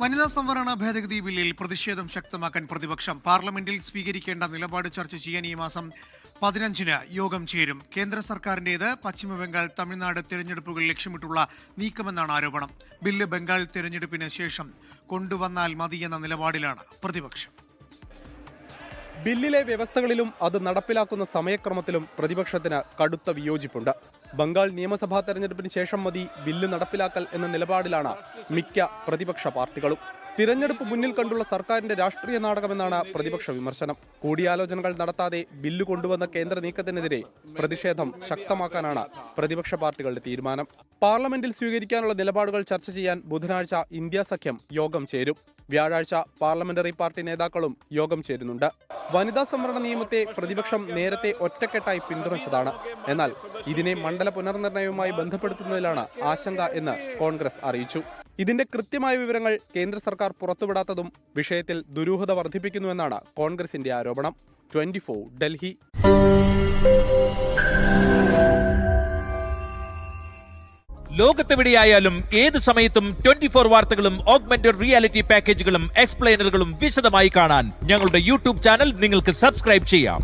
വനിതാ സംവരണ ഭേദഗതി ബില്ലിൽ പ്രതിഷേധം ശക്തമാക്കാൻ പ്രതിപക്ഷം പാർലമെന്റിൽ സ്വീകരിക്കേണ്ട നിലപാട് ചർച്ച ചെയ്യാൻ ഈ മാസം 15-ന് യോഗം ചേരും. കേന്ദ്ര സർക്കാരിന്റേത് പശ്ചിമബംഗാൾ, തമിഴ്നാട് തെരഞ്ഞെടുപ്പുകൾ ലക്ഷ്യമിട്ടുള്ള നീക്കമെന്നാണ് ആരോപണം. ബില്ല് ബംഗാൾ തെരഞ്ഞെടുപ്പിന് ശേഷം കൊണ്ടുവന്നാൽ മതിയെന്ന നിലപാടിലാണ് പ്രതിപക്ഷം. ബില്ലിലെ വ്യവസ്ഥകളിലും അത് നടപ്പിലാക്കുന്ന സമയക്രമത്തിലും പ്രതിപക്ഷത്തിന് കടുത്ത വിയോജിപ്പുണ്ട്. ബംഗാൾ നിയമസഭാ തെരഞ്ഞെടുപ്പിന് ശേഷം മതി ബില്ല് നടപ്പിലാക്കൽ എന്ന നിലപാടിലാണ് മിക്ക പ്രതിപക്ഷ പാർട്ടികളും. തിരഞ്ഞെടുപ്പ് മുന്നിൽ കണ്ടുള്ള സർക്കാരിന്റെ രാഷ്ട്രീയ നാടകമെന്നാണ് പ്രതിപക്ഷ വിമർശനം. കൂടിയാലോചനകൾ നടത്താതെ ബില്ല് കൊണ്ടുവന്ന കേന്ദ്ര നീക്കത്തിനെതിരെ പ്രതിഷേധം ശക്തമാക്കാനാണ് പ്രതിപക്ഷ പാർട്ടികളുടെ തീരുമാനം. പാർലമെന്റിൽ സ്വീകരിക്കാനുള്ള നിലപാടുകൾ ചർച്ച ചെയ്യാൻ ബുധനാഴ്ച ഇന്ത്യ സഖ്യം യോഗം ചേരും. വ്യാഴാഴ്ച പാർലമെന്ററി പാർട്ടി നേതാക്കളും യോഗം ചേരുന്നുണ്ട്. വനിതാ സംവരണ നിയമത്തെ പ്രതിപക്ഷം നേരത്തെ ഒറ്റക്കെട്ടായി പിന്തുണച്ചതാണ്. എന്നാൽ ഇതിനെ മണ്ഡല പുനർനിർണയവുമായി ബന്ധപ്പെടുത്തുന്നതിലാണ് ആശങ്ക എന്ന് കോൺഗ്രസ് അറിയിച്ചു. ഇതിന്റെ കൃത്യമായ വിവരങ്ങൾ കേന്ദ്ര സർക്കാർ പുറത്തുവിടാത്തതും വിഷയത്തിൽ ദുരൂഹത വർദ്ധിപ്പിക്കുന്നുവെന്നാണ് കോൺഗ്രസിന്റെ ആരോപണം. 24 ഡൽഹി. ലോകത്തെവിടെയായാലും ഏത് സമയത്തും 24 വാർത്തകളും ഓഗ്മെന്റഡ് റിയാലിറ്റി പാക്കേജുകളും എക്സ്പ്ലെയിനറുകളും വിശദമായി കാണാൻ ഞങ്ങളുടെ യൂട്യൂബ് ചാനൽ നിങ്ങൾക്ക് സബ്സ്ക്രൈബ് ചെയ്യാം.